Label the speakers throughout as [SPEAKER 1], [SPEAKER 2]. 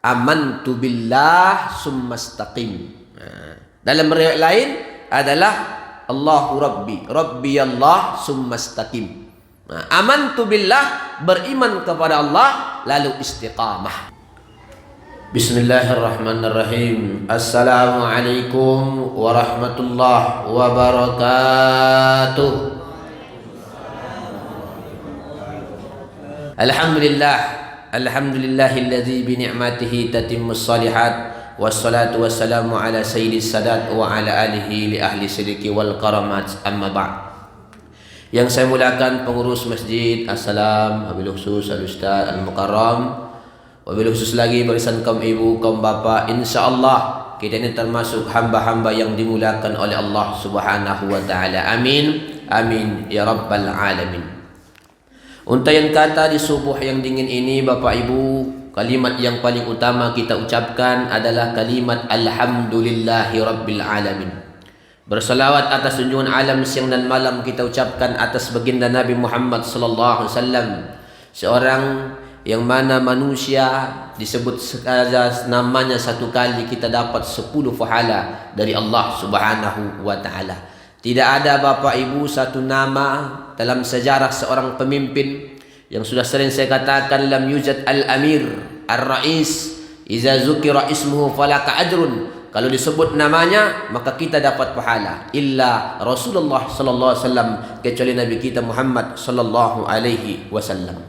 [SPEAKER 1] amantu billah summastaqim. Dalam riwayat lain adalah Allahu Rabbi, Rabbi Allah summastaqim. Amantu billah, beriman kepada Allah lalu istiqamah. Bismillahirrahmanirrahim. Assalamualaikum warahmatullahi wabarakatuh. Alhamdulillahilladzi bi ni'matihi tatimmus shalihat. Wassalatu wassalamu ala sayyidis sadat wa ala alihi li ahli sidiki wal karamat, amma ba'd. Yang saya muliakan pengurus masjid, assalam, wabil khusus al-ustaz al-mukarram, wabil khusus lagi barisan kaum ibu, kaum bapa. InsyaAllah kita ini termasuk hamba-hamba yang dimuliakan oleh Allah subhanahu wa ta'ala. Amin, amin ya rabbal alamin. Untaian kata di subuh yang dingin ini, Bapak Ibu, kalimat yang paling utama kita ucapkan adalah kalimat alhamdulillahi rabbil alamin. Bersalawat atas junjungan alam siang dan malam kita ucapkan atas baginda Nabi Muhammad sallallahu alaihi wasallam, seorang yang mana manusia disebut sekadar namanya satu kali kita dapat 10 pahala dari Allah subhanahu wa ta'ala. Tidak ada Bapak Ibu satu nama dalam sejarah seorang pemimpin yang sudah sering saya katakan, lam yujad al-amir ar-rais iza zukira ismuhu falaka ajrun. Kalau disebut namanya maka kita dapat pahala, illa Rasulullah sallallahu alaihi wasallam, kecuali Nabi kita Muhammad sallallahu alaihi wasallam.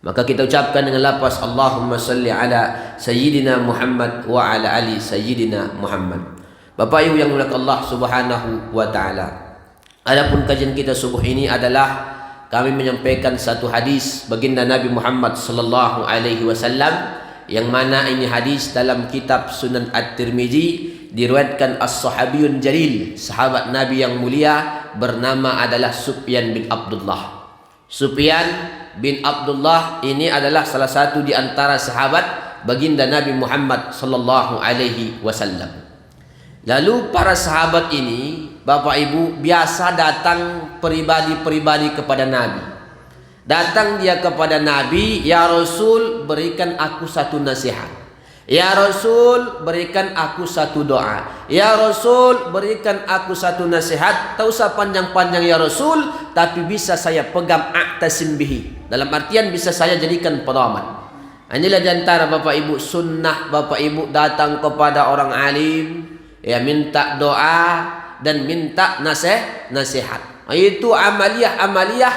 [SPEAKER 1] Maka kita ucapkan dengan lafaz Allahumma salli ala sayyidina Muhammad wa ala ali sayyidina Muhammad. Bapak Ibu yang dimuliakan Allah subhanahu wa ta'ala, adapun kajian kita subuh ini adalah kami menyampaikan satu hadis baginda Nabi Muhammad sallallahu alaihi wasallam, yang mana ini hadis dalam kitab Sunan At-Tirmizi, diriwayatkan as-sahabiyun jalil, sahabat Nabi yang mulia, bernama adalah Sufyan bin Abdullah. Sufyan bin Abdullah ini adalah salah satu di antara sahabat baginda Nabi Muhammad sallallahu alaihi wasallam. Lalu para sahabat ini, Bapak Ibu, biasa datang pribadi-pribadi kepada Nabi. Datang dia kepada Nabi, ya Rasul, berikan aku satu nasihat. Ya Rasul, berikan aku satu doa. Ya Rasul, berikan aku satu nasihat. Tak usah panjang-panjang ya Rasul, tapi bisa saya pegang, a'tasim bihi. Dalam artian bisa saya jadikan pedoman. Inilah diantara Bapak Ibu sunnah Bapak Ibu datang kepada orang alim, ya minta doa dan minta nasihat. Itu amaliyah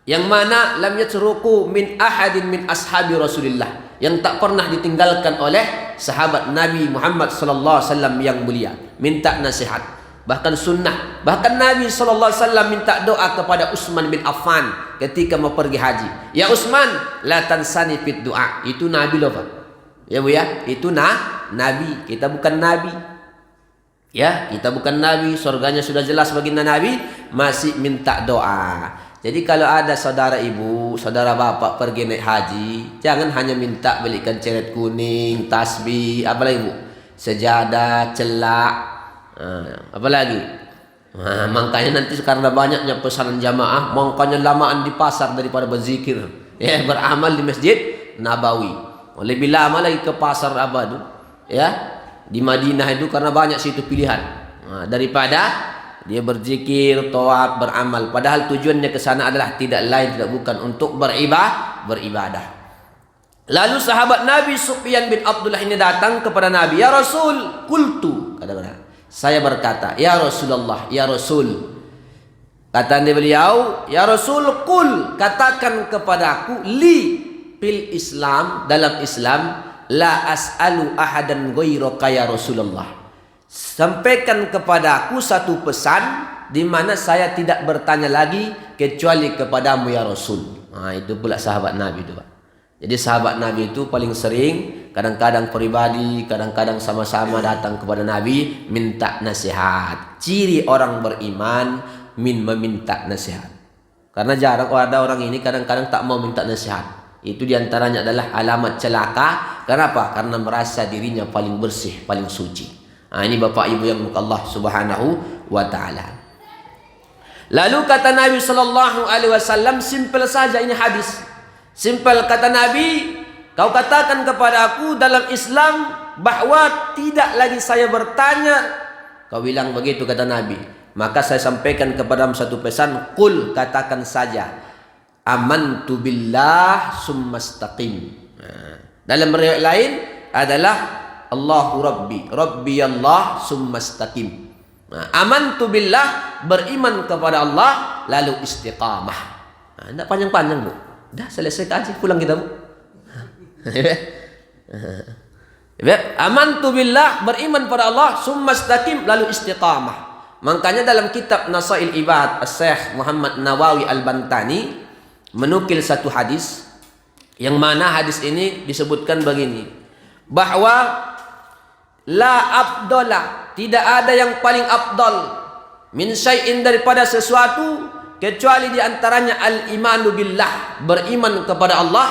[SPEAKER 1] yang mana lam yatruku min ahadin min ashabi Rasulillah, yang tak pernah ditinggalkan oleh sahabat Nabi Muhammad sallallahu alaihi wasallam yang mulia, minta nasihat, bahkan sunnah. Bahkan Nabi sallallahu alaihi wasallam minta doa kepada Utsman bin Affan ketika mau pergi haji. Ya Utsman, la tansani fit doa. Itu Nabi loh Pak. Ya Bu ya, itu Nabi, kita bukan Nabi. Ya, kita bukan Nabi, surganya sudah jelas baginda Nabi, masih minta doa. Jadi kalau ada saudara ibu, saudara bapak pergi naik haji, jangan hanya minta belikan ceret kuning, tasbih, apa lagi Bu? Sejadah, celak, apa lagi? Makanya nanti karena banyaknya pesanan jamaah, makanya lamaan di pasar daripada berzikir, ya, beramal di Masjid Nabawi. Lebih lama lagi ke pasar Abadu, ya, di Madinah itu, karena banyak situ pilihan, daripada dia berzikir, tawaf, beramal. Padahal tujuannya ke sana adalah tidak lain tidak bukan untuk beribadah. Lalu sahabat Nabi Sufyan bin Abdullah ini datang kepada Nabi, ya Rasul, qultu, kata saya berkata, ya Rasulullah, ya Rasul. Kata beliau, ya Rasul, qul, katakan kepadaku, li fil Islam, dalam Islam, la as'alu ahadan ghairaka ya Rasulullah. Sampaikan kepadaku satu pesan di mana saya tidak bertanya lagi kecuali kepadamu ya Rasul. Itu pula sahabat Nabi itu Pak. Jadi sahabat Nabi itu paling sering, kadang-kadang pribadi, kadang-kadang sama-sama datang kepada Nabi minta nasihat. Ciri orang beriman meminta nasihat. Karena jarang ada orang ini kadang-kadang tak mau minta nasihat. Itu diantaranya adalah alamat celaka. Kenapa? Karena merasa dirinya paling bersih, paling suci. Ini Bapak Ibu yang Allah subhanahu wa ta'ala. Lalu kata Nabi sallallahu alaihi wasallam, simple saja ini hadis. Simple kata Nabi, kau katakan kepada aku dalam Islam bahwa tidak lagi saya bertanya. Kau bilang begitu, kata Nabi. Maka saya sampaikan kepadamu satu pesan, qul, katakan saja, amantu billah summastaqim. Dalam riwayat lain adalah Allahu Rabbi, Rabbi Allah summastaqim. Amantu billah, beriman kepada Allah lalu istiqamah. Tidak panjang-panjang, Bu. Dah selesai kaji, pulang kita, Bu. Amantu billah, beriman pada Allah, summastaqim, lalu istiqamah. Makanya dalam kitab Nasail Ibad, Syekh Muhammad Nawawi Al-Bantani menukil satu hadis, yang mana hadis ini disebutkan begini, bahwa la afdala, tidak ada yang paling afdal, min syai'in, daripada sesuatu, kecuali diantaranya al-imanu billah, beriman kepada Allah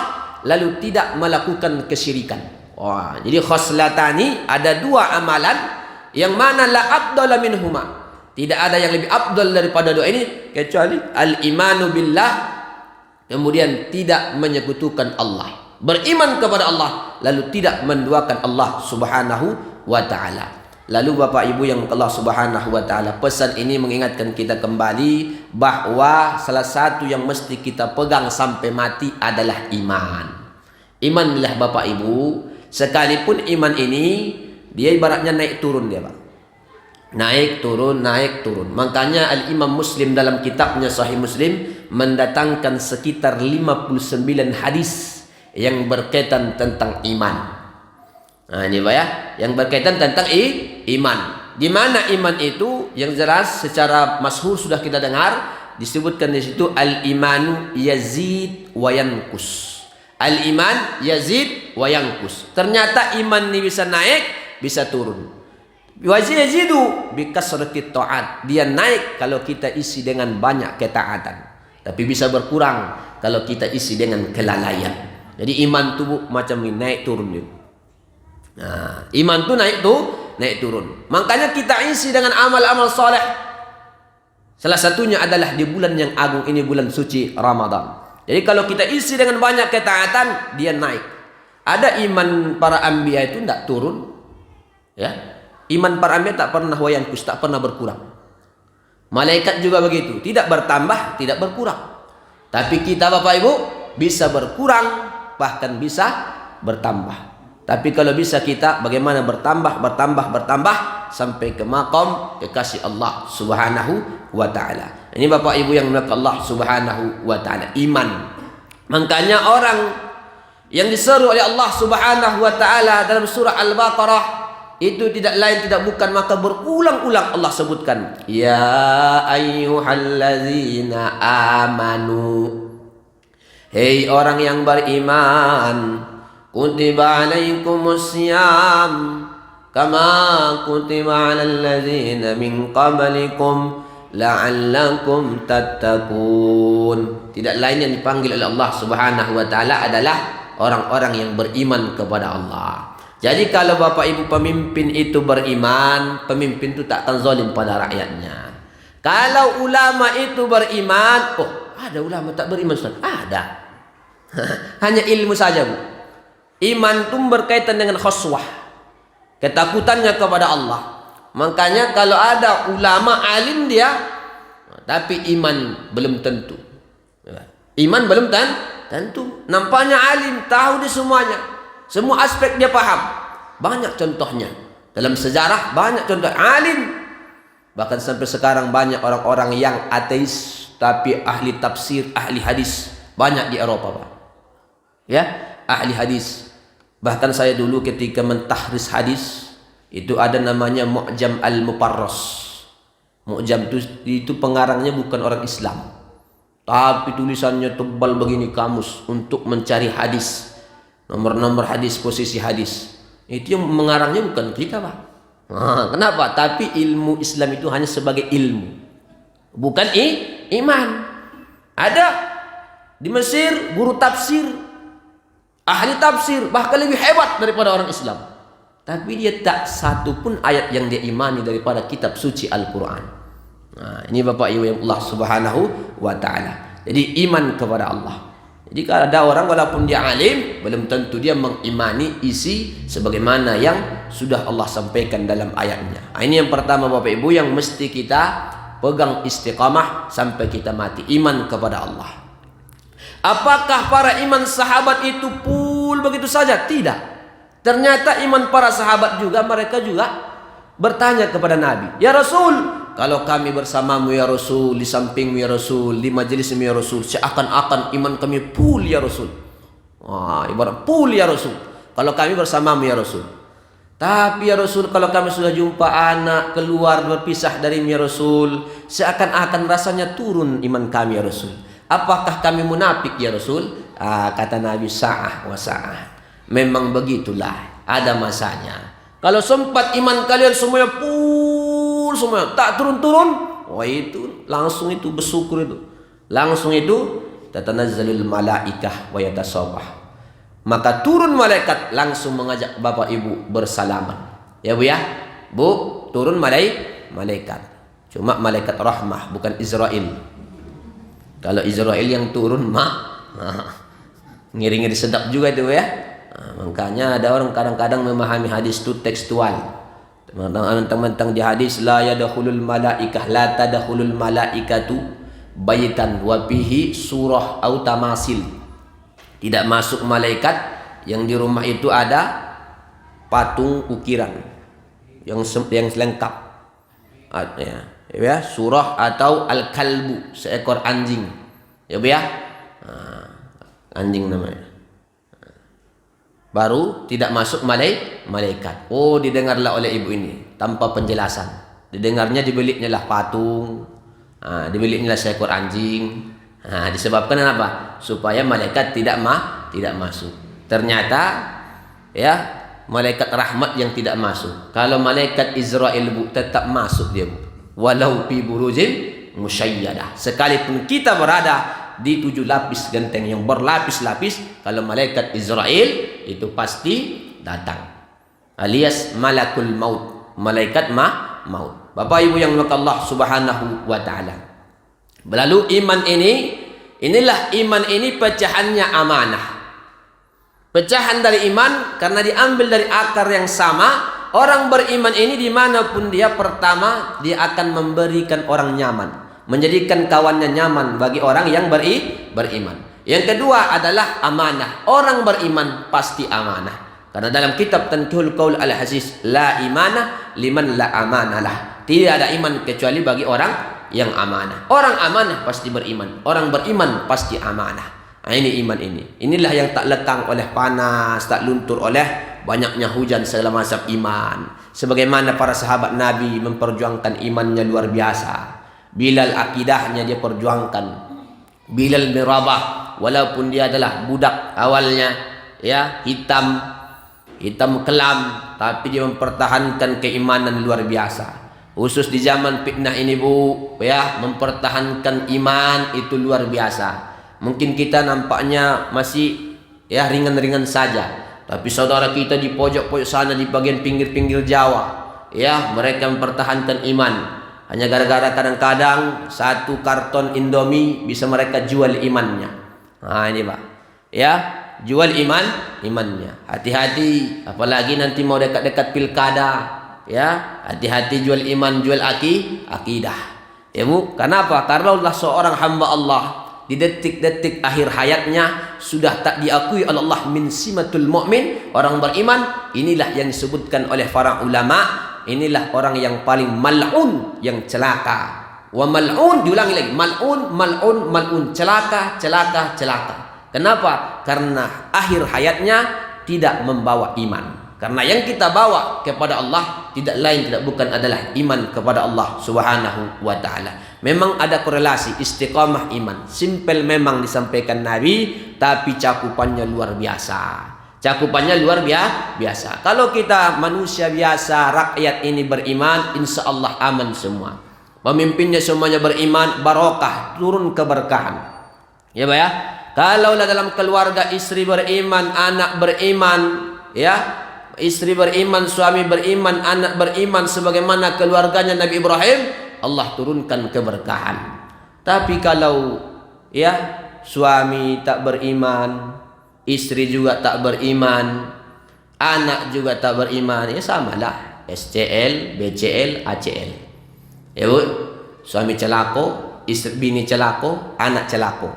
[SPEAKER 1] lalu tidak melakukan kesyirikan. Wah, jadi khoslatani, ada dua amalan yang mana la afdala minhuma, tidak ada yang lebih afdal daripada dua ini kecuali al-imanu billah, kemudian tidak menyekutukan Allah, beriman kepada Allah lalu tidak menduakan Allah Subhanahu wa ta'ala. Lalu Bapak Ibu yang Allah Subhanahu wa ta'ala, pesan ini mengingatkan kita kembali bahwa salah satu yang mesti kita pegang sampai mati adalah iman. Iman adalah Bapak Ibu, sekalipun iman ini dia ibaratnya naik turun dia, Pak. Naik turun, naik turun. Makanya Al-Imam Muslim dalam kitabnya Sahih Muslim mendatangkan sekitar 59 hadis yang berkaitan tentang iman. Nah, ini Pak ya, yang berkaitan tentang iman. Di mana iman itu yang jelas secara masyhur sudah kita dengar, disebutkan di situ al-imanu yazid wa yanqus. Al-iman yazid wa yanqus. Ternyata iman ini bisa naik, bisa turun. Yazidu bi kasrati ta'at. Dia naik kalau kita isi dengan banyak ketaatan, tapi bisa berkurang kalau kita isi dengan kelalaian. Jadi iman itu macam ini, naik turun dia. Nah, iman itu naik turun. Makanya kita isi dengan amal-amal soleh. Salah satunya adalah di bulan yang agung ini, bulan suci Ramadan. Jadi kalau kita isi dengan banyak ketaatan, dia naik. Ada iman para anbiya itu tidak turun, ya. Iman para anbiya tak pernah wayankus, tak pernah berkurang. Malaikat juga begitu, tidak bertambah, tidak berkurang. Tapi kita Bapak Ibu bisa berkurang, bahkan bisa bertambah. Tapi kalau bisa kita bagaimana bertambah sampai ke maqam kekasih Allah Subhanahu wa ta'ala. Ini Bapak Ibu yang dimuliakan Allah Subhanahu wa ta'ala, iman. Makanya orang yang diseru oleh Allah Subhanahu wa ta'ala dalam surah Al-Baqarah itu tidak lain tidak bukan, maka berulang-ulang Allah sebutkan, ya ayyuhallazina amanu, hei orang yang beriman, kutiba alaikumusiyam kama kutiba alal ladzina min qablikum la'allakum tattaqun. Tidak lain yang dipanggil oleh Allah Subhanahu wa ta'ala adalah orang-orang yang beriman kepada Allah. Jadi kalau Bapak Ibu pemimpin itu beriman, pemimpin itu tak akan zalim pada rakyatnya. Kalau ulama itu beriman, oh ada ulama tak beriman, Ustaz? Ada. Hanya ilmu saja, Bu. Iman itu berkaitan dengan khuswah, ketakutannya kepada Allah. Makanya kalau ada ulama alim dia, tapi iman belum tentu. Iman belum tentu. Nampaknya alim, tahu di semuanya. Semua aspek dia paham. Banyak contohnya. Dalam sejarah banyak contoh alim. Bahkan sampai sekarang banyak orang-orang yang ateis tapi ahli tafsir, ahli hadis. Banyak di Eropa, Pak. Ya, ahli hadis. Bahkan saya dulu ketika mentahris hadis, itu ada namanya Mu'jam Al-Muparras. Mu'jam itu pengarangnya bukan orang Islam, tapi tulisannya tebal begini, kamus untuk mencari hadis. Nomor-nomor hadis, posisi hadis. Itu yang mengarangnya bukan kita, Pak. Nah, kenapa? Tapi ilmu Islam itu hanya sebagai ilmu, bukan iman. Ada di Mesir guru tafsir, ahli tafsir, bahkan lebih hebat daripada orang Islam. Tapi dia tak satu pun ayat yang dia imani daripada kitab suci Al-Quran. Nah, ini Bapak Ibu yang Allah Subhanahu wa ta'ala. Jadi iman kepada Allah. Jadi kalau ada orang walaupun dia alim, belum tentu dia mengimani isi sebagaimana yang sudah Allah sampaikan dalam ayatnya. Ini yang pertama Bapak Ibu yang mesti kita pegang istiqamah sampai kita mati, iman kepada Allah. Apakah para iman sahabat itu full begitu saja? Tidak. Ternyata iman para sahabat juga, mereka juga bertanya kepada Nabi, "Ya Rasul, kalau kami bersamamu ya Rasul, di sampingmu ya Rasul, di majelismu ya Rasul, seakan-akan iman kami full ya Rasul." Wah, ibarat full ya Rasul, kalau kami bersamamu ya Rasul. Tapi ya Rasul, kalau kami sudah jumpa anak keluar berpisah dari ya Rasul, seakan-akan rasanya turun iman kami ya Rasul. Apakah kami munafik ya Rasul? Kata Nabi, sa'ah wa sa'ah. Memang begitulah, ada masanya. Kalau sempat iman kalian semuanya full semua, tak turun-turun, wah itu langsung itu bersyukur itu. Langsung itu tatanazzalul malaikah wa yatasabah. Maka turun malaikat langsung mengajak Bapak Ibu bersalaman. Ya Bu ya? Bu, turun malaikat. Cuma malaikat rahmah, bukan Israel. Kalau Israel yang turun ngiri-ngiri sedap juga itu ya. Makanya ada orang kadang-kadang memahami hadis itu tekstual. Teman-teman di hadis la yadkhulul malaikah, la tadkhulul malaikatu baitan wa bihi surah au tamasil. Tidak masuk malaikat yang di rumah itu ada patung ukiran yang lengkap. Ya, surah atau al-kalbu, seekor anjing. Ya Bu ya? Anjing namanya. Baru tidak masuk malaikat. Oh, didengarlah oleh ibu ini tanpa penjelasan. Didengarnya dibeliknya lah patung, dibeliknya lah seekor anjing. Disebabkan apa? Supaya malaikat tidak masuk. Ternyata ya, malaikat rahmat yang tidak masuk. Kalau malaikat Israel Bu tetap masuk dia Bu. Walau fi burujin musyayyadah. Sekalipun kita berada di 7 lapis genteng yang berlapis-lapis, kalau malaikat Israel itu pasti datang, alias malakul maut, malaikat maut. Bapak Ibu yang dirahmati Allah Subhanahu wa taala. Lalu inilah iman ini pecahannya amanah. Pecahan dari iman karena diambil dari akar yang sama. Orang beriman ini dimanapun dia, pertama dia akan memberikan orang nyaman, menjadikan kawannya nyaman bagi orang yang beriman. Yang kedua adalah amanah. Orang beriman pasti amanah. Karena dalam kitab Tanqihul Qaul Al-Aziz, la imanah liman la amanalah. Tidak ada iman kecuali bagi orang yang amanah. Orang amanah pasti beriman. Orang beriman pasti amanah. Ini iman ini. Inilah yang tak lekang oleh panas, tak luntur oleh banyaknya hujan segala macam iman. Sebagaimana para sahabat Nabi memperjuangkan imannya luar biasa. Bilal akidahnya dia perjuangkan. Bilal bin Rabah walaupun dia adalah budak awalnya ya, hitam kelam, tapi dia mempertahankan keimanan luar biasa. Khusus di zaman fitnah ini Bu ya, mempertahankan iman itu luar biasa. Mungkin kita nampaknya masih ya ringan-ringan saja, tapi saudara kita di pojok-pojok sana, di bagian pinggir-pinggir Jawa ya, mereka mempertahankan iman. Hanya gara-gara kadang-kadang satu karton Indomie bisa mereka jual imannya. Ini Pak ya, jual imannya. Hati-hati, apalagi nanti mau dekat-dekat pilkada ya, hati-hati jual iman, jual akidah ya Bu. Kenapa? Karena Allah seorang hamba Allah di detik-detik akhir hayatnya sudah tak diakui oleh Allah min simatul mu'min, orang beriman. Inilah yang disebutkan oleh para ulama, inilah orang yang paling mal'un, yang celaka. Wa mal'un, diulangi lagi, mal'un, celaka. Kenapa? Karena akhir hayatnya tidak membawa iman. Karena yang kita bawa kepada Allah tidak lain tidak bukan adalah iman kepada Allah Subhanahu wa taala. Memang ada korelasi istiqamah iman. Simpel memang disampaikan Nabi, tapi cakupannya luar biasa. Cakupannya luar biasa. Kalau kita manusia biasa, rakyat ini beriman, insya Allah aman semua. Pemimpinnya semuanya beriman, barokah, turun keberkahan. Ya Pak ya. Kalau dalam keluarga istri beriman, anak beriman, ya, istri beriman, suami beriman, anak beriman, sebagaimana keluarganya Nabi Ibrahim, Allah turunkan keberkahan. Tapi kalau ya suami tak beriman, istri juga tak beriman, anak juga tak beriman, ya samalah. SCL, BCL, ACL. Ya Bu, suami celako, istri bini celako, anak celako.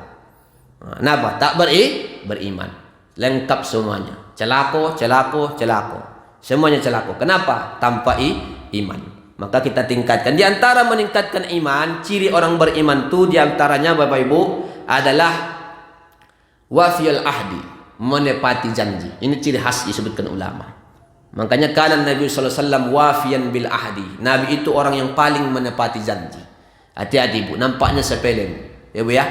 [SPEAKER 1] Kenapa? Tak beriman. Lengkap semuanya. Celako, celako, celako. Semuanya celako. Kenapa? Tanpa iman. Maka kita tingkatkan. Di antara meningkatkan iman, ciri orang beriman itu di antaranya Bapak Ibu adalah wafiyul ahdi, menepati janji. Ini ciri khas disebutkan ulama. Makanya kanan Nabi SAW wafiyan bil ahdi. Nabi itu orang yang paling menepati janji. Hati-hati Bu, nampaknya sepele ya Bu ya.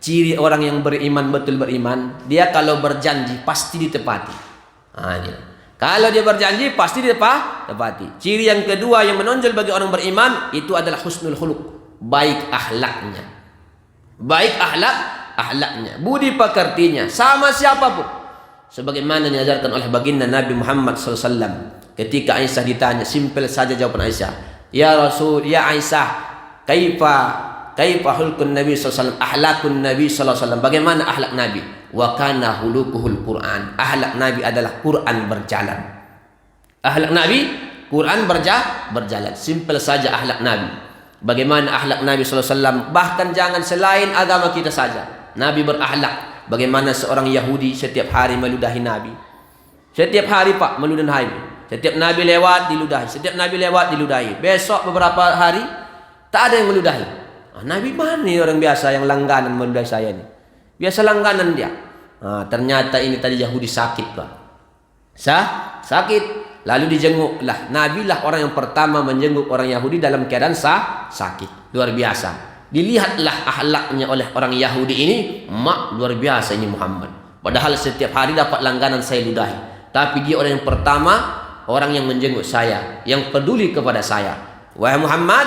[SPEAKER 1] Ciri orang yang beriman, betul beriman, dia kalau berjanji pasti ditepati. Kalau dia berjanji pasti ditepati. Ciri yang kedua yang menonjol bagi orang beriman itu adalah husnul khuluq, baik akhlaknya. Baik akhlaknya, budi pekertinya sama siapapun. Sebagaimana diajarkan oleh baginda Nabi Muhammad SAW ketika Aisyah ditanya, simpel saja jawaban Aisyah. Ya Rasul, ya Aisyah, kaifa hulkun Nabi SAW, ahlakun Nabi SAW, bagaimana ahlak Nabi? Wa kana hulukuhul Quran. Ahlak Nabi adalah Quran berjalan. Ahlak Nabi Quran berjalan. Simple saja ahlak Nabi. Bagaimana ahlak Nabi SAW? Bahkan jangan selain agama kita saja. Nabi berahlak. Bagaimana seorang Yahudi setiap hari meludahi Nabi. Setiap hari Pak meludahi. Setiap Nabi lewat diludahi. Setiap Nabi lewat diludahi. Besok beberapa hari tak ada yang meludahi. Nabi mana nih orang biasa yang langganan meludahi saya ini? Biasa langganan dia. Ternyata ini tadi Yahudi sakit Pak. Sakit. Lalu dijenguklah. Nabi lah orang yang pertama menjenguk orang Yahudi dalam keadaan sakit. Luar biasa. Dilihatlah akhlaknya oleh orang Yahudi ini. Luar biasa ini Muhammad. Padahal setiap hari dapat langganan saya ludahi. Tapi dia orang yang pertama, orang yang menjenguk saya, yang peduli kepada saya. Wahai Muhammad,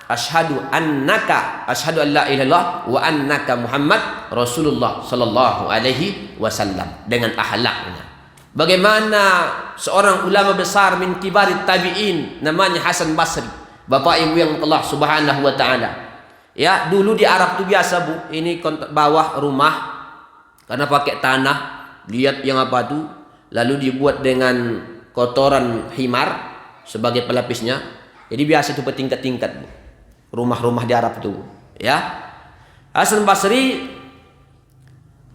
[SPEAKER 1] asyhadu an la ilaha illallah wa annaka Muhammad Rasulullah sallallahu alaihi wasallam, dengan akhlaknya. Bagaimana seorang ulama besar min kibarit tabi'in namanya Hasan Basri, Bapak Ibu yang Allah Subhanahu wa taala. Ya, dulu di Arab tuh biasa Bu, ini bawah rumah karena pakai tanah, lihat yang apa tuh, lalu dibuat dengan kotoran himar sebagai pelapisnya. Jadi biasa itu bertingkat-tingkat Bu. Rumah-rumah di Arab itu, ya. Hasan Basri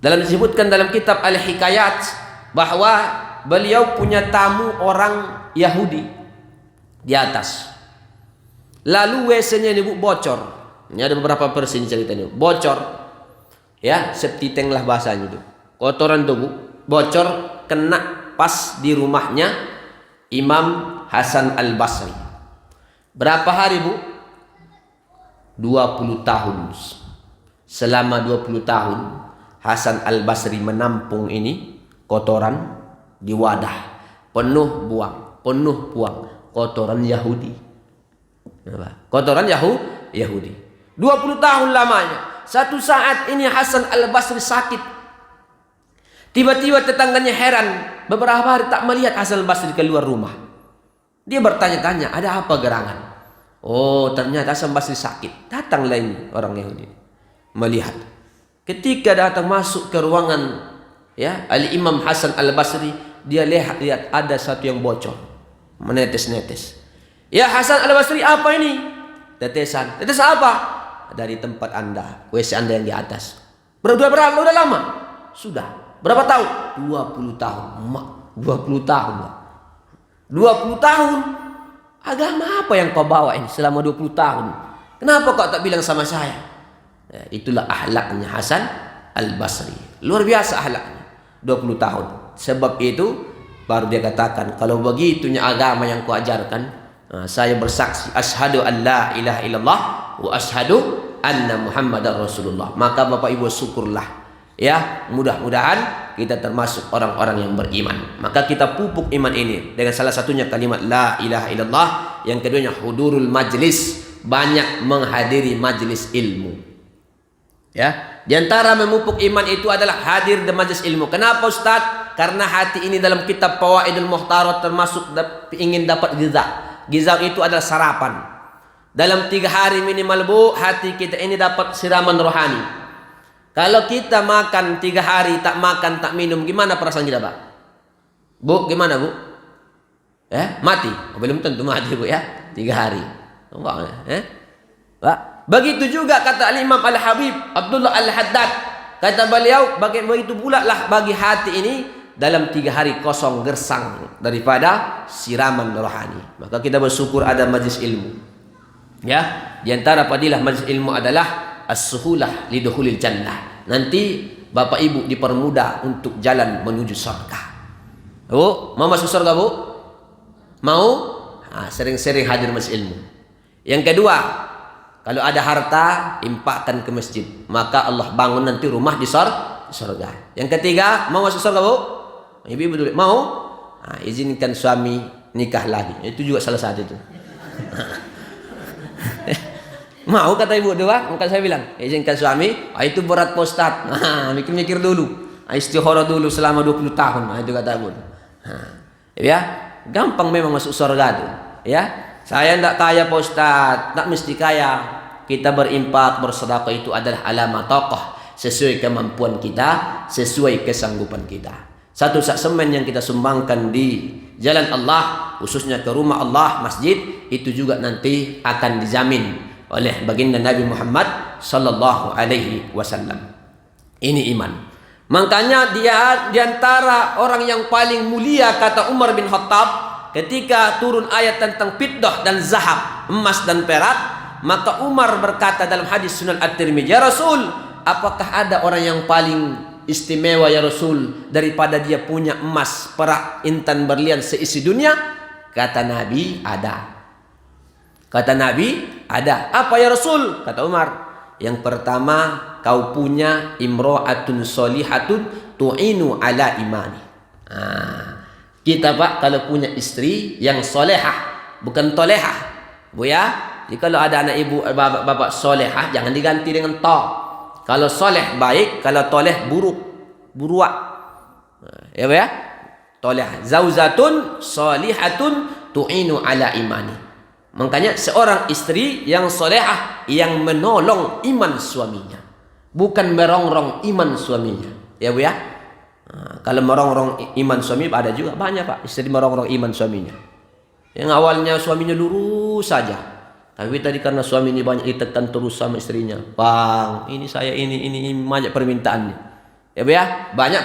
[SPEAKER 1] disebutkan dalam kitab Al-Hikayat bahwa beliau punya tamu orang Yahudi di atas. Lalu WC-nya ini Bu bocor. Ini ada beberapa versi ceritanya. Bocor, ya, septic tank lah bahasanya itu. Kotoran itu Bu, bocor kena pas di rumahnya Imam Hasan Al-Basri. Berapa hari Bu? 20 tahun. Selama 20 tahun Hasan Al-Basri menampung ini kotoran di wadah, penuh buang kotoran Yahudi. Kotoran Yahudi. 20 tahun lamanya. Satu saat ini Hasan Al-Basri sakit. Tiba-tiba tetangganya heran, beberapa hari tak melihat Hasan Al-Basri keluar rumah. Dia bertanya-tanya, ada apa gerangan? Oh, ternyata Hasan Basri sakit. Datanglah ini orang Yahudi melihat. Ketika datang masuk ke ruangan ya Al-Imam Hasan Al-Basri, dia lihat ada satu yang bocor, menetes-netes. Ya Hasan Al-Basri, apa ini? Tetesan. Tetes apa? Dari tempat Anda, WC Anda yang di atas. Berapa lama? Sudah. Berapa tahun? 20 tahun. 20 tahun. 20 tahun. Agama apa yang kau bawa ini selama 20 tahun? Kenapa kau tak bilang sama saya? Ya, itulah akhlaknya Hasan Al-Basri. Luar biasa akhlaknya. 20 tahun. Sebab itu baru dia katakan, kalau begitunya agama yang kau ajarkan, saya bersaksi asyhadu an la ilaha illallah wa asyhadu anna Muhammadar Rasulullah. Maka Bapak Ibu syukurlah. Ya, mudah-mudahan kita termasuk orang-orang yang beriman. Maka kita pupuk iman ini dengan salah satunya kalimat la ilaha illallah, yang keduanya hudurul majlis, banyak menghadiri majlis ilmu. Ya, di antara memupuk iman itu adalah hadir di majlis ilmu. Kenapa Ustaz? Karena hati ini dalam kitab Fawaidul Muhtarat termasuk ingin dapat giza. Giza itu adalah sarapan. Dalam 3 hari minimal Bu, hati kita ini dapat siraman rohani. Kalau kita makan 3 hari tak makan tak minum, gimana perasaan kita Pak? Bu, gimana Bu? Mati? Belum tentu mati Bu ya. 3 hari. Pak, begitu juga kata Imam Al-Habib Abdullah Al-Haddad. Kata beliau, begitu pula lah bagi hati ini dalam 3 hari kosong gersang daripada siraman rohani. Maka kita bersyukur ada majlis ilmu. Ya, di antara fadilah majlis ilmu adalah as-suhulah lidukhulil jannah. Nanti Bapak Ibu dipermudah untuk jalan menuju surga. Bu, mau masuk surga Bu? Mau? Sering-sering hadir majlis ilmu. Yang kedua, kalau ada harta, infakkan ke masjid. Maka Allah bangun nanti rumah di surga. Yang ketiga, mau masuk surga Bu? Ibu dulu. Mau? Izinkan suami nikah lagi. Itu juga salah satu itu. Mau kata ibu doa, maka saya bilang, izinkan suami, itu berat Pak Ustaz. Mikir-mikir dulu. Istikharah dulu selama 20 tahun. Itu kata ibu. Ya, gampang memang masuk surga itu. Ya, saya tidak kaya Pak Ustaz, tak mesti kaya. Kita berimpak, bersedekah itu adalah alamat tokoh sesuai kemampuan kita, sesuai kesanggupan kita. Satu sak semen yang kita sumbangkan di jalan Allah, khususnya ke rumah Allah, masjid, itu juga nanti akan dijamin oleh baginda Nabi Muhammad sallallahu alaihi wasallam. Ini iman. Makanya dia diantara orang yang paling mulia kata Umar bin Khattab ketika turun ayat tentang fiddah dan zahab, emas dan perak, maka Umar berkata dalam hadis Sunan At-Tirmidzi, "Ya Rasul, apakah ada orang yang paling istimewa ya Rasul daripada dia punya emas, perak, intan, berlian seisi dunia?" Kata Nabi, ada. Kata Nabi, ada. Apa ya Rasul? Kata Umar, yang pertama, kau punya imro'atun solihatun tu'inu ala imani. Kita Pak, kalau punya istri yang solehah, bukan tolehah. Bu ya, jadi kalau ada anak ibu, bapak solehah, jangan diganti dengan to. Kalau soleh baik, kalau toleh buruk, buruak. Ya Bu ya, toleh. Zauzatun solihatun tu'inu ala imani. Makanya seorang istri yang solehah yang menolong iman suaminya, bukan merongrong iman suaminya. Ya Bu ya. Kalau merongrong iman suami ada juga banyak Pak, istri merongrong iman suaminya. Yang awalnya suaminya lurus saja, tapi tadi karena suami ini banyak ditekan terus sama istrinya. Bang, ini saya ini banyak permintaannya. Ya Bu ya, banyak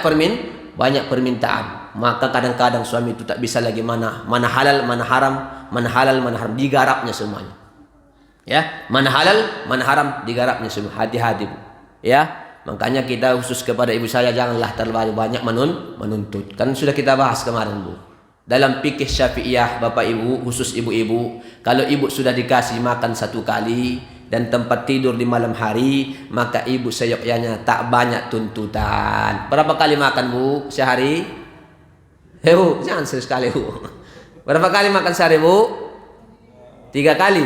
[SPEAKER 1] permintaan. Maka kadang-kadang suami itu tak bisa lagi mana halal, mana haram, mana halal, mana haram, digarapnya semuanya. Ya, mana halal, mana haram, digarapnya semua. Hati-hati Bu. Ya, makanya kita khusus kepada ibu saya janganlah terlalu banyak menuntut. Kan sudah kita bahas kemarin Bu. Dalam fikih Syafi'iyah Bapak Ibu, khusus ibu-ibu, kalau ibu sudah dikasih makan 1 kali dan tempat tidur di malam hari, maka ibu seyogyanya tak banyak tuntutan. Berapa kali makan Bu sehari? Bu, jangan sekali Bu. Berapa kali makan sehari Bu? 3 kali.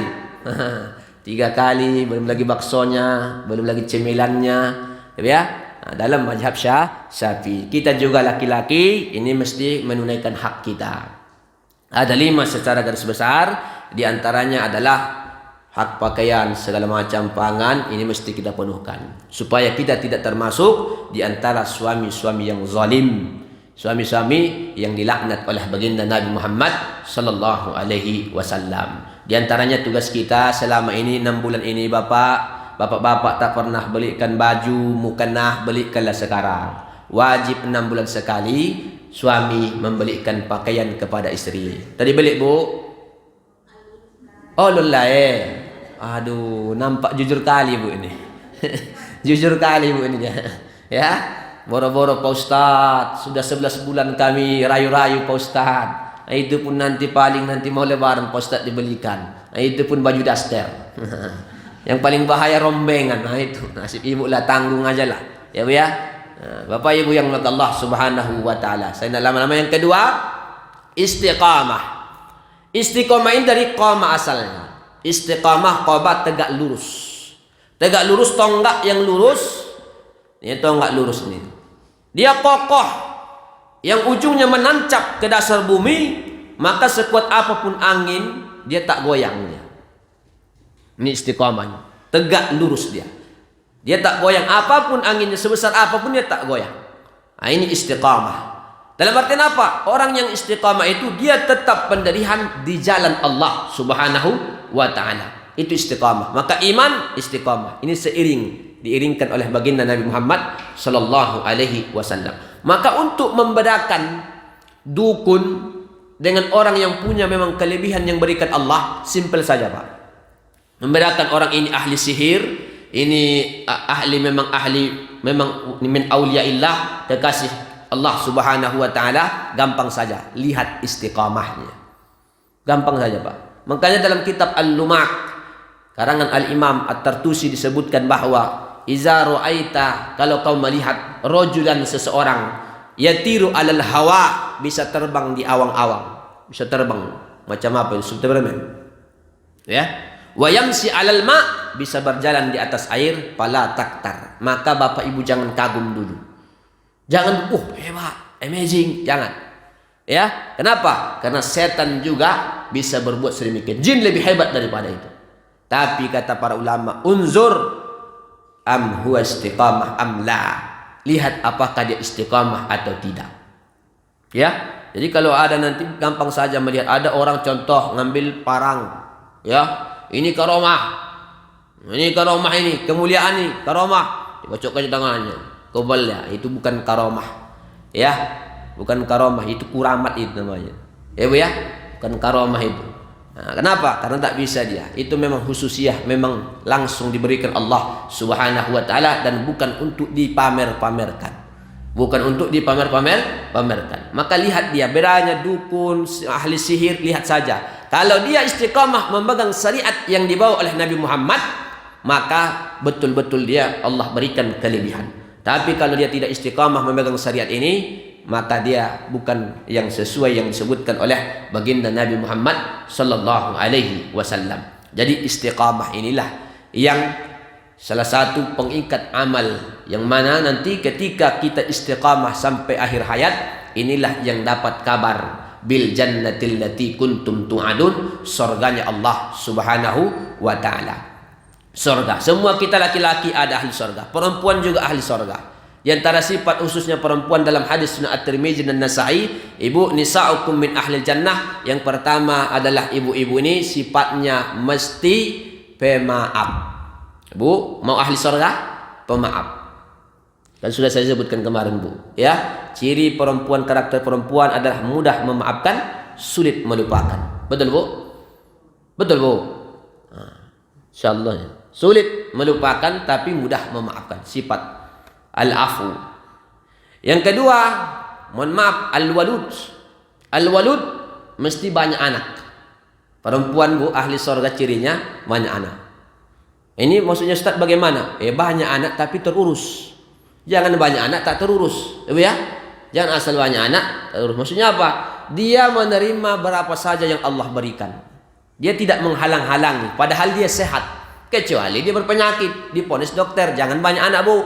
[SPEAKER 1] 3 kali, belum lagi baksonya, belum lagi cemilannya, ya. Nah, dalam mazhab Syafi'i, kita juga laki-laki ini mesti menunaikan hak kita. Ada 5 secara garis besar, di antaranya adalah hak pakaian, segala macam pangan, ini mesti kita penuhkan supaya kita tidak termasuk di antara suami-suami yang zalim, suami-suami yang dilaknat oleh baginda Nabi Muhammad sallallahu alaihi wasallam. Di antaranya tugas kita selama ini 6 bulan ini bapak-bapak tak pernah belikan baju mukannah, belikanlah sekarang. Wajib 6 bulan sekali suami membelikan pakaian kepada istri. Tadi beli Bu? Oh lullahi. Aduh, nampak jujur kali Bu ini. Jujur kali Bu ini dia. Ya. Boro-boro Pak Ustadz, sudah 11 bulan kami rayu-rayu Pak Ustadz. Itu pun nanti paling nanti mau lebaran Pak Ustadz dibelikan. Itu pun baju daster. Yang paling bahaya rombengan. Nah itu nasib ibu lah, tanggung aja lah. Ya Bu ya. Bapak Ibu yang melakukan Allah Subhanahu wa taala. Saya nak lama-lama yang kedua, istiqamah. Istiqamah ini dari qama asalnya. Istiqamah qaba tegak lurus. Tegak lurus tonggak yang lurus. Ini tonggak lurus ini. Dia kokoh yang ujungnya menancap ke dasar bumi, maka sekuat apapun angin dia tak goyang dia. Ini istiqamahnya. Tegak lurus dia. Dia tak goyang, apapun anginnya, sebesar apapun dia tak goyang. Nah, ini istiqamah. Dalam artian apa? Orang yang istiqamah itu dia tetap pendirian di jalan Allah Subhanahu wa ta'ala. Itu istiqamah. Maka iman istiqamah. Ini diiringkan oleh baginda Nabi Muhammad sallallahu alaihi wasallam. Maka untuk membedakan dukun dengan orang yang punya memang kelebihan yang berikan Allah, simple saja, Pak. Membedakan orang ini ahli sihir, ini ahli min auliyaillah, kekasih Allah Subhanahu wa ta'ala, gampang saja, lihat istiqamahnya. Gampang saja, Pak. Makanya dalam kitab Al-Lumak karangan Al-Imam At-Tartusi disebutkan bahwa iza ra'aita, kalau kau melihat rajulan, seseorang, yatiru alal hawa, bisa terbang di awang-awang, bisa terbang macam apa itu, Superman, ya. Wa yamsi alal ma, bisa berjalan di atas air, fala taktar, maka bapak ibu jangan kagum dulu. Jangan, hebat, amazing, jangan. Ya, kenapa? Karena setan juga bisa berbuat sedemikian. Jin lebih hebat daripada itu. Tapi kata para ulama, unzur am huwa istiqamah am la. Lihat apakah dia istiqamah atau tidak. Ya, jadi kalau ada nanti gampang saja melihat ada orang contoh ngambil parang, ya, ini karomah, ini kemuliaan ini karomah, dibocokkan tangannya, kobal ya, itu bukan karomah, ya, bukan karomah, itu kuramat itu namanya, ya Bu ya, bukan karomah itu. Nah, kenapa? Karena tak bisa dia. Itu memang khususiyah, memang langsung diberikan Allah Subhanahu wa ta'ala, dan bukan untuk dipamer-pamerkan. Bukan untuk dipamer-pamerkan. Maka lihat dia, bedanya dukun, ahli sihir, lihat saja. Kalau dia istiqamah memegang syariat yang dibawa oleh Nabi Muhammad, maka betul-betul dia Allah berikan kelebihan. Tapi kalau dia tidak istiqamah memegang syariat ini, maka dia bukan yang sesuai yang disebutkan oleh baginda Nabi Muhammad sallallahu alaihi wasallam. Jadi istiqamah inilah yang salah satu pengikat amal, yang mana nanti ketika kita istiqamah sampai akhir hayat, inilah yang dapat kabar bil jannatil lati kuntum tu'adun, surganya Allah Subhanahu wa ta'ala. Surga, semua kita laki-laki ada ahli surga, perempuan juga ahli surga. Di antara sifat khususnya perempuan dalam hadis Sunan At-Tirmizi dan Nasa'i, ibu nisa'ukum min ahli jannah. Yang pertama adalah ibu-ibu ini sifatnya mesti pemaaf. Bu, mau ahli surga? Pemaaf. Kan sudah saya sebutkan kemarin, Bu. Ya, ciri perempuan, karakter perempuan adalah mudah memaafkan, sulit melupakan. Betul, Bu? Betul, Bu? Insyaallah ya. Sulit melupakan tapi mudah memaafkan. Sifat al-afu. Yang kedua, mohon maaf, al-walud. Al-walud mesti banyak anak. Perempuan, Bu, ahli surga cirinya banyak anak. Ini maksudnya Ustaz bagaimana? Banyak anak tapi terurus. Jangan banyak anak tak terurus, ya? Jangan asal banyak anak terurus. Maksudnya apa? Dia menerima berapa saja yang Allah berikan. Dia tidak menghalang-halangi, padahal dia sehat. Kecuali dia berpenyakit, diponis dokter, jangan banyak anak, Bu.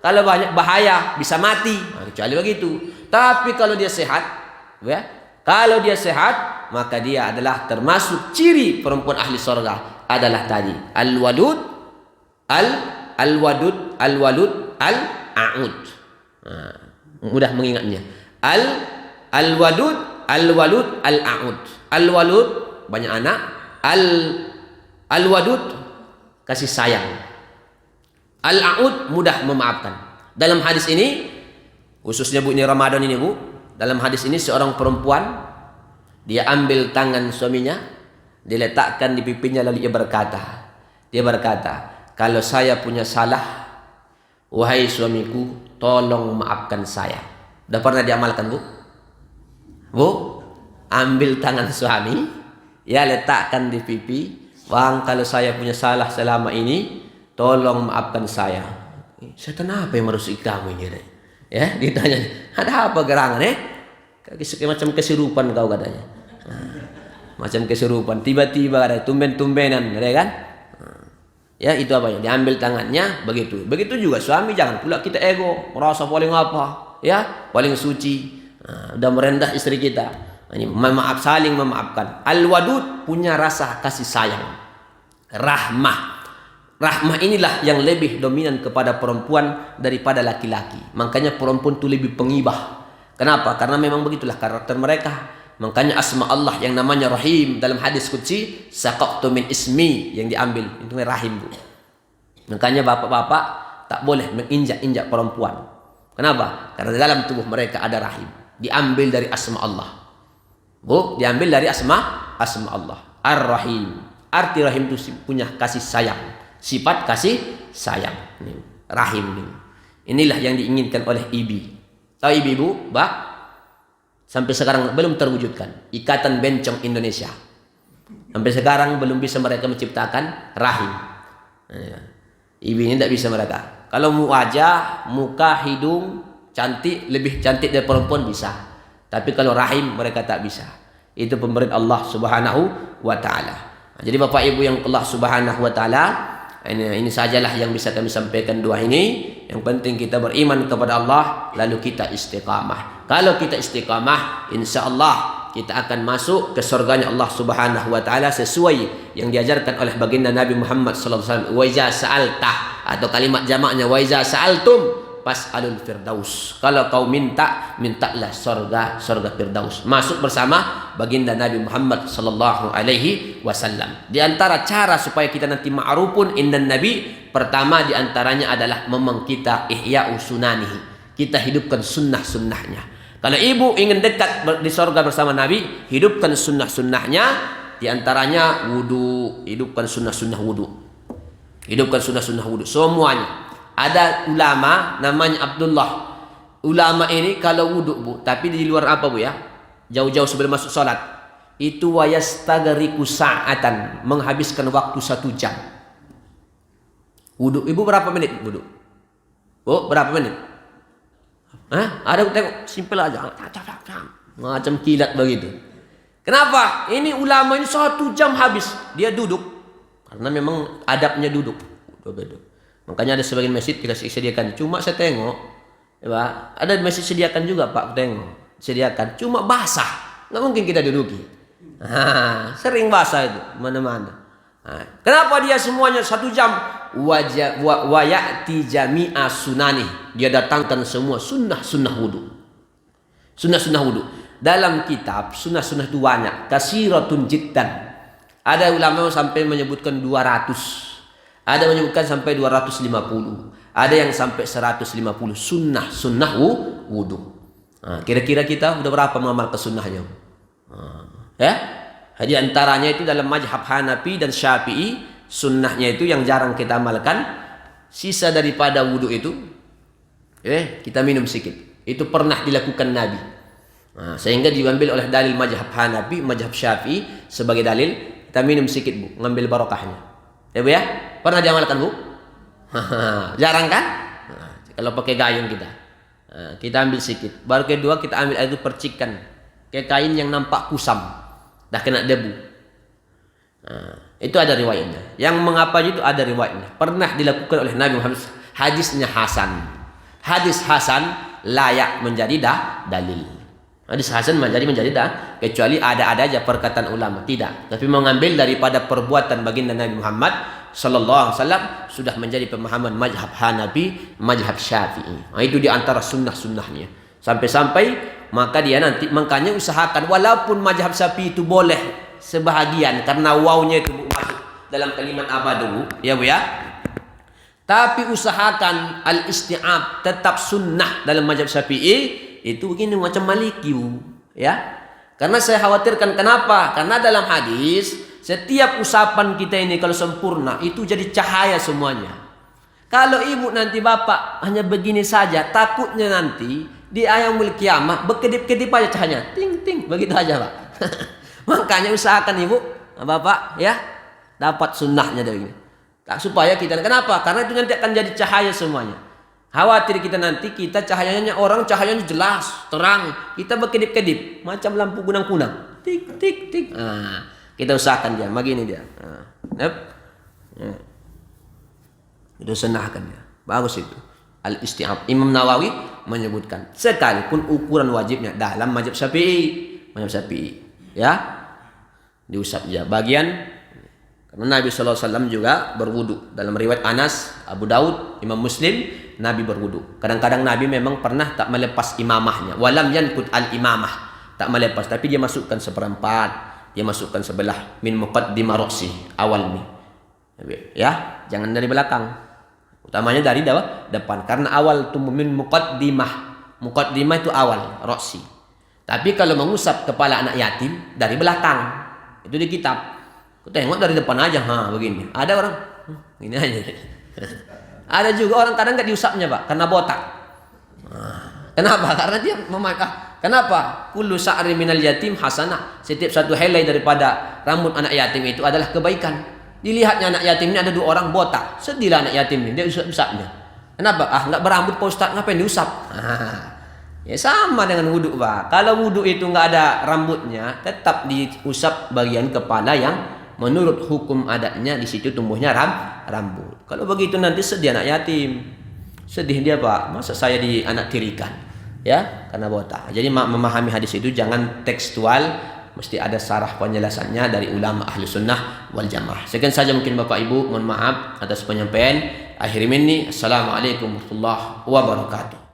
[SPEAKER 1] Kalau banyak bahaya, bisa mati. Kecuali begitu. Tapi kalau dia sehat, ya, kalau dia sehat, maka dia adalah termasuk ciri perempuan ahli surga adalah tadi al-walud, al-wadud, al-walud, al-a'ud. Mudah mengingatnya. Al-walud, al-walud, al-a'ud. Al-walud banyak anak, al-wadud kasih sayang. Al-a'ud mudah memaafkan. Dalam hadis ini, khususnya Bu, ini Ramadan ini, Bu, dalam hadis ini seorang perempuan, dia ambil tangan suaminya, diletakkan di pipinya, lalu dia berkata, kalau saya punya salah, wahai suamiku, tolong maafkan saya. Udah pernah diamalkan, Bu? Bu, ambil tangan suami, ya, letakkan di pipi, Bang, kalau saya punya salah selama ini, tolong maafkan saya. Setan apa yang merusuk kamu ini? Ya, ditanya, ada apa gerangan? Macam kesurupan kau katanya. Macam kesurupan. Tiba-tiba ada tumben-tumbenan, ada kan? Ya, itu apa ya? Diambil tangannya, begitu. Begitu juga suami, jangan pula kita ego, merasa paling apa? Ya, paling suci. Udah merendah istri kita. Ini maaf, saling memaafkan. Al-wadud punya rasa kasih sayang, rahmah. rahmah inilah yang lebih dominan kepada perempuan daripada laki-laki. Makanya perempuan itu lebih pengibah. Kenapa? Karena memang begitulah karakter mereka. Makanya asma Allah yang namanya Rahim dalam hadis qudsi, saqaqtu min ismi, yang diambil itu Rahim, Bu. Makanya bapak-bapak tak boleh menginjak-injak perempuan. Kenapa? Karena dalam tubuh mereka ada rahim. Diambil dari asma Allah. Bu, diambil dari asma Allah. Ar-Rahim. Arti rahim itu punya kasih sayang. Sifat kasih sayang. Rahim ini. Inilah yang diinginkan oleh ibi. Tahu ibu-ibu, Mbak? Sampai sekarang belum terwujudkan Ikatan Bencong Indonesia. Sampai sekarang belum bisa mereka menciptakan rahim. Ibu ini tidak bisa mereka. Kalau wajah, muka, hidung cantik, lebih cantik dari perempuan bisa. Tapi kalau rahim mereka tak bisa. Itu pemberian Allah Subhanahu wa taala. Jadi Bapak Ibu yang Allah Subhanahu wa taala, ini sajalah yang bisa kami sampaikan doa ini. Yang penting kita beriman kepada Allah, lalu kita istiqamah. Kalau kita istiqamah, insya-Allah kita akan masuk ke surganya Allah Subhanahu wa taala sesuai yang diajarkan oleh baginda Nabi Muhammad sallallahu alaihi wasallam. Wa iza sa'alta, atau kalimat jamaknya wa iza sa'altum fas'alul firdaus. Kalau kau mintalah surga firdaus. Masuk bersama baginda Nabi Muhammad sallallahu alaihi wasallam. Di antara cara supaya kita nanti ma'rufun indan nabi, pertama di antaranya adalah memang kita ihya'u sunanihi. Kita hidupkan sunnah-sunnahnya. Kalau ibu ingin dekat di surga bersama Nabi, hidupkan sunnah-sunnahnya. Di antaranya wudu, hidupkan sunnah-sunnah wudu. Hidupkan sunnah-sunnah wudu semuanya. Ada ulama namanya Abdullah. Ulama ini kalau wudu, Bu, tapi di luar apa, Bu, ya? Jauh-jauh sebelum masuk salat. Itu wayastagriku sa'atan, menghabiskan waktu 1 jam. Wudu. Ibu berapa menit wudu? Bu, berapa menit? Ada tengok simpel aja, macam kilat begitu. Kenapa? Ini ulama ini 1 jam habis dia duduk, karena memang adabnya duduk. Makanya ada sebagian masjid dikasih sediakan. Cuma saya tengok, ya, ada masjid sediakan juga Pak, tengok sediakan. Cuma basah, nggak mungkin kita duduki. Sering basah itu mana-mana. Kenapa dia semuanya 1 jam? Wa ya'ti jami'a sunani. Dia datangkan semua sunnah wudu. Sunnah wudu. Dalam kitab sunnah itu banyak, kasiratun jiddan. Ada ulama sampai menyebutkan 200. Ada menyebutkan sampai 250. Ada yang sampai 150 sunnah wudu. Kira-kira kita udah berapa mengamalkan sunnahnya? Ya? Di antaranya itu dalam mazhab Hanafi dan Syafi'i, sunnahnya itu yang jarang kita amalkan. Sisa daripada wudu itu, kita minum sedikit. Itu pernah dilakukan Nabi. Sehingga diambil oleh dalil mazhab Hanafi, mazhab Syafi'i sebagai dalil. Kita minum sedikit, Bu, ngambil barokahnya. Ya, Bu, ya? Pernah diamalkan, Bu? Jarang kan? Kalau pakai gayung kita ambil sedikit. Baru kedua kita ambil air itu percikan kayak kain yang nampak kusam. Dah kena debu. Itu ada riwayatnya. Yang mengapa itu ada riwayatnya. Pernah dilakukan oleh Nabi Muhammad. Hadisnya hasan. Hadis hasan layak menjadi dalil. Hadis hasan menjadi kecuali ada aja perkataan ulama. Tidak. Tapi mengambil daripada perbuatan baginda Nabi Muhammad sallallahu alaihi wasallam sudah menjadi pemahaman mazhab Hanafi, mazhab Syafi'i. Itu di antara sunnah-sunnahnya. Sampai-sampai maka dia nanti, makanya usahakan walaupun mazhab Syafi'i itu boleh sebahagian karena wawnya itu masuk dalam kalimat abadu, ya, Bu, ya. Tapi usahakan al-isti'ab tetap sunnah dalam mazhab Syafi'i. Itu begini macam Maliki, Bu, ya. Karena saya khawatirkan, kenapa? Karena dalam hadis setiap usapan kita ini kalau sempurna itu jadi cahaya semuanya. Kalau ibu nanti bapak hanya begini saja, takutnya nanti di yaumul kiamah berkedip-kedip aja cahayanya, ting ting begitu aja, Pak. Makanya usahakan ibu bapak, ya, dapat sunnahnya dari ini. Supaya kita, kenapa? Karena itu nanti akan jadi cahaya semuanya. Khawatir kita nanti cahayanya orang cahayanya jelas terang, kita berkedip-kedip macam lampu kunang-kunang, tik tik tik. Kita usahakan dia begini dia. Itu sunnahkan dia, bagus itu. Al-isti'ab. Imam Nawawi menyebutkan sekalipun ukuran wajibnya dalam mazhab Syafi'i, ya, diusap ya bagian Karena Nabi SAW juga berwudu. Dalam riwayat Anas, Abu Daud, Imam Muslim, Nabi berwudu. Kadang-kadang Nabi memang pernah tak melepas imamahnya. Walam yankut al-imamah. Tak melepas. Tapi dia masukkan seperempat. Dia masukkan sebelah. Min muqaddimah ra'si. Awal ni. Ya, jangan dari belakang. Utamanya dari depan. Karena awal itu min muqaddimah. Muqaddimah itu awal. Ra'si. Tapi kalau mengusap kepala anak yatim, dari belakang. Itu di kitab. Tengok dari depan aja, begini. Ada orang, gini aja. Ada juga orang kadang nggak diusapnya pak, karena botak. Kenapa? Karena dia memakai. Kenapa? Kullu sa'ri minal yatim hasanah. Setiap satu helai daripada rambut anak yatim itu adalah kebaikan. Dilihatnya anak yatim ini ada 2 orang botak. Sedihlah anak yatim ini, dia usap-usapnya. Kenapa? Nggak berambut pak Ustaz, ngapain diusap? Ya sama dengan wudhu pak. Kalau wudhu itu nggak ada rambutnya, tetap diusap bagian kepala yang menurut hukum adatnya di situ tumbuhnya rambut. Kalau begitu nanti sedih anak yatim. Sedih dia pak, masa saya di anak tirikan. Ya, karena botak. Jadi memahami hadis itu jangan tekstual, mesti ada sarah penjelasannya dari ulama ahli sunnah wal jamaah. Sekian saja mungkin Bapak Ibu, mohon maaf atas penyampaian. Akhir ini, assalamualaikum warahmatullahi wabarakatuh.